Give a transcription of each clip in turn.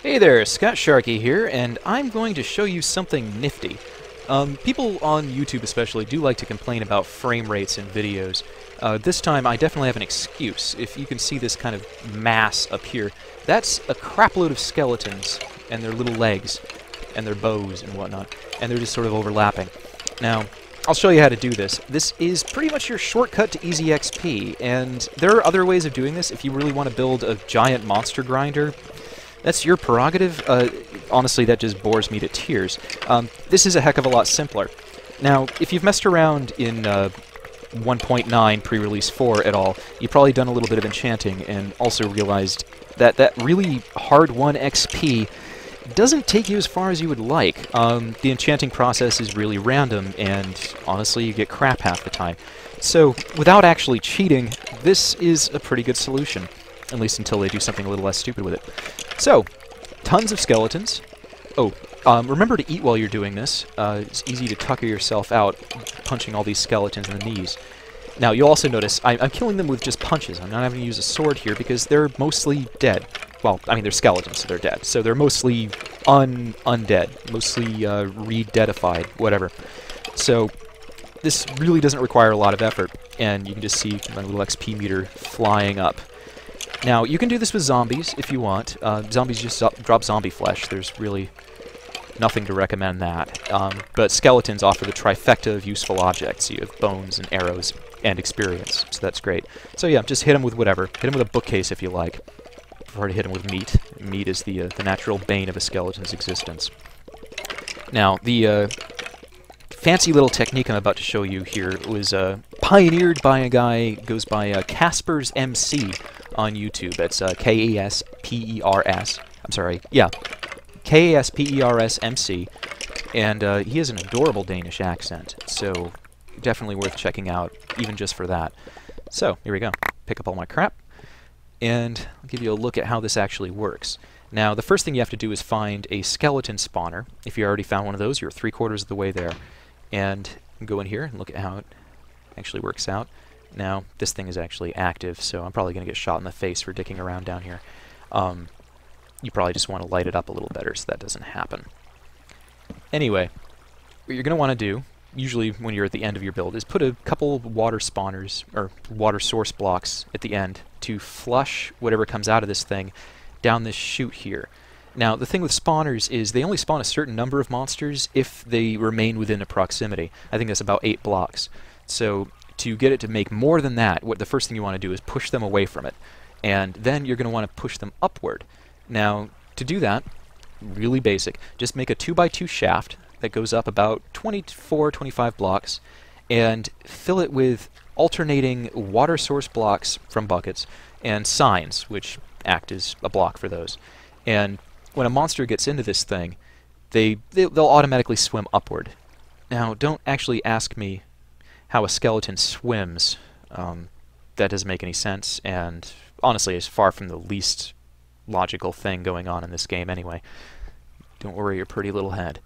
Hey there, Scott Sharkey here, and I'm going to show you something nifty. People on YouTube especially do like to complain about frame rates in videos. This time I definitely have an excuse. If you can see this kind of mass up here, that's a crapload of skeletons and their little legs and their bows and whatnot, and they're just sort of overlapping. Now, I'll show you how to do this. This is pretty much your shortcut to easy XP, and there are other ways of doing this. If you really want to build a giant monster grinder, that's your prerogative. Honestly, that just bores me to tears. This is a heck of a lot simpler. Now, if you've messed around in 1.9 pre-release 4 at all, you've probably done a little bit of enchanting and also realized that that really hard-won XP doesn't take you as far as you would like. The enchanting process is really random, and honestly, you get crap half the time. So, without actually cheating, this is a pretty good solution. At least until they do something a little less stupid with it. So, tons of skeletons. Oh, remember to eat while you're doing this. It's easy to tucker yourself out, punching all these skeletons in the knees. Now, you'll also notice I'm killing them with just punches. I'm not having to use a sword here because they're mostly dead. Well, I mean, they're skeletons, so they're dead. So they're mostly undead, mostly re-deadified, whatever. So this really doesn't require a lot of effort, and you can just see my little XP meter flying up. Now, you can do this with zombies if you want. Zombies just drop zombie flesh. There's really nothing to recommend that. But skeletons offer the trifecta of useful objects. You have bones and arrows and experience, so that's great. So yeah, just hit them with whatever. Hit them with a bookcase if you like. I prefer to hit them with meat. Meat is the natural bane of a skeleton's existence. Now, the fancy little technique I'm about to show you here was pioneered by a guy who goes by Casper's MC on YouTube. That's K-A-S-P-E-R-S. I'm sorry, yeah, K-A-S-P-E-R-S-M-C. And he has an adorable Danish accent, so definitely worth checking out, even just for that. So, here we go. Pick up all my crap, and I'll give you a look at how this actually works. Now, the first thing you have to do is find a skeleton spawner. If you already found one of those, you're 3/4 of the way there. And go in here and look at how it actually works out. Now, this thing is actually active, so I'm probably going to get shot in the face for dicking around down here. You probably just want to light it up a little better so that doesn't happen. Anyway, what you're going to want to do, usually when you're at the end of your build, is put a couple water spawners, or water source blocks at the end to flush whatever comes out of this thing down this chute here. Now, the thing with spawners is they only spawn a certain number of monsters if they remain within a proximity. I think that's about 8 blocks. So, to get it to make more than that, the first thing you want to do is push them away from it. And then you're going to want to push them upward. Now, to do that, really basic, just make a 2x2 shaft that goes up about 24, 25 blocks, and fill it with alternating water source blocks from buckets and signs, which act as a block for those. And when a monster gets into this thing, they'll automatically swim upward. Now, don't actually ask me how a skeleton swims. That doesn't make any sense, and honestly, it's far from the least logical thing going on in this game anyway. Don't worry your pretty little head.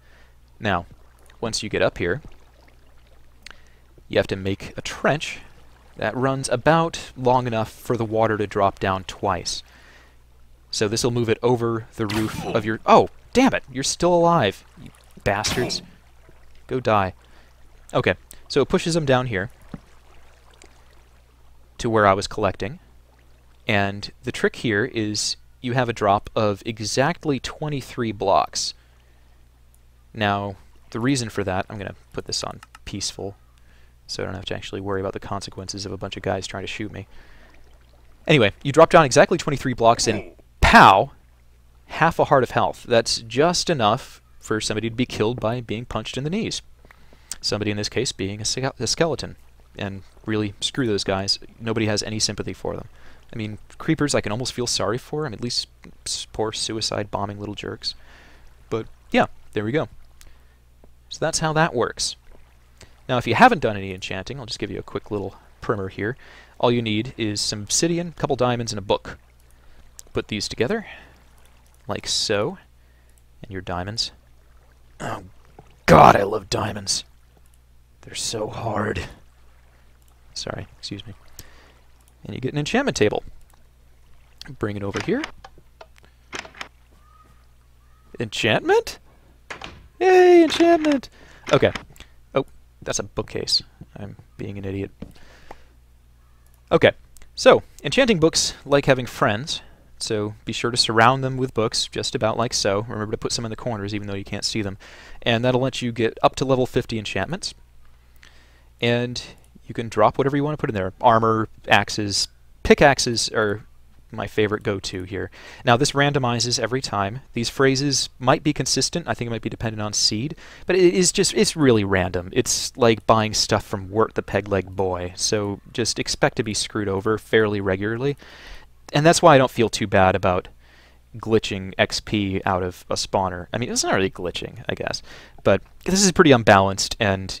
Now, once you get up here, you have to make a trench that runs about long enough for the water to drop down twice. So this will move it over the roof of your... Oh, damn it! You're still alive, you bastards. Go die. Okay, so it pushes them down here to where I was collecting. And the trick here is you have a drop of exactly 23 blocks. Now, the reason for that, I'm going to put this on peaceful so I don't have to actually worry about the consequences of a bunch of guys trying to shoot me. Anyway, you drop down exactly 23 blocks and pow! Half a heart of health. That's just enough for somebody to be killed by being punched in the knees. Somebody in this case being a skeleton. And really, screw those guys. Nobody has any sympathy for them. I mean, creepers I can almost feel sorry for. I mean, at least poor suicide bombing little jerks. But yeah, there we go. So that's how that works. Now, if you haven't done any enchanting, I'll just give you a quick little primer here. All you need is some obsidian, a couple diamonds, and a book. Put these together, like so, and your diamonds. Oh, God, I love diamonds. They're so hard. Sorry, excuse me. And you get an enchantment table. Bring it over here. Enchantment? Yay, enchantment! Okay. Oh, that's a bookcase. I'm being an idiot. Okay, so enchanting books like having friends, so be sure to surround them with books, just about like so. Remember to put some in the corners even though you can't see them. And that'll let you get up to level 50 enchantments. And you can drop whatever you want to put in there. Armor, axes, pickaxes are my favorite go-to here. Now this randomizes every time. These phrases might be consistent. I think it might be dependent on seed, but it's really random. It's like buying stuff from Wirt the Peg-Leg Boy, so just expect to be screwed over fairly regularly. And that's why I don't feel too bad about glitching XP out of a spawner. I mean, it's not really glitching, I guess, but this is pretty unbalanced, and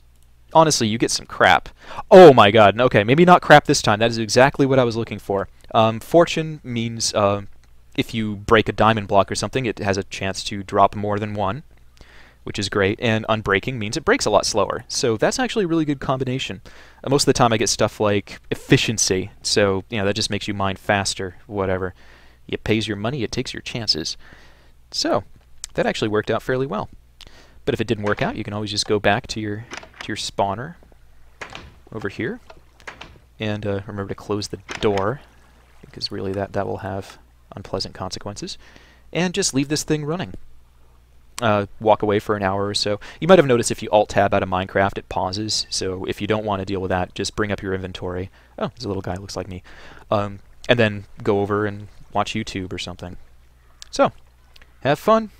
honestly, you get some crap. Oh my god, okay, maybe not crap this time. That is exactly what I was looking for. Fortune means if you break a diamond block or something, it has a chance to drop more than one, which is great. And unbreaking means it breaks a lot slower. So that's actually a really good combination. Most of the time I get stuff like efficiency, so that just makes you mine faster, whatever. It pays your money, it takes your chances. So that actually worked out fairly well. But if it didn't work out, you can always just go back to your spawner over here, and remember to close the door, because really that will have unpleasant consequences, and just leave this thing running. Walk away for an hour or so. You might have noticed if you Alt-Tab out of Minecraft, it pauses, so if you don't want to deal with that, just bring up your inventory. Oh, there's a little guy who looks like me. And then go over and watch YouTube or something. So, have fun.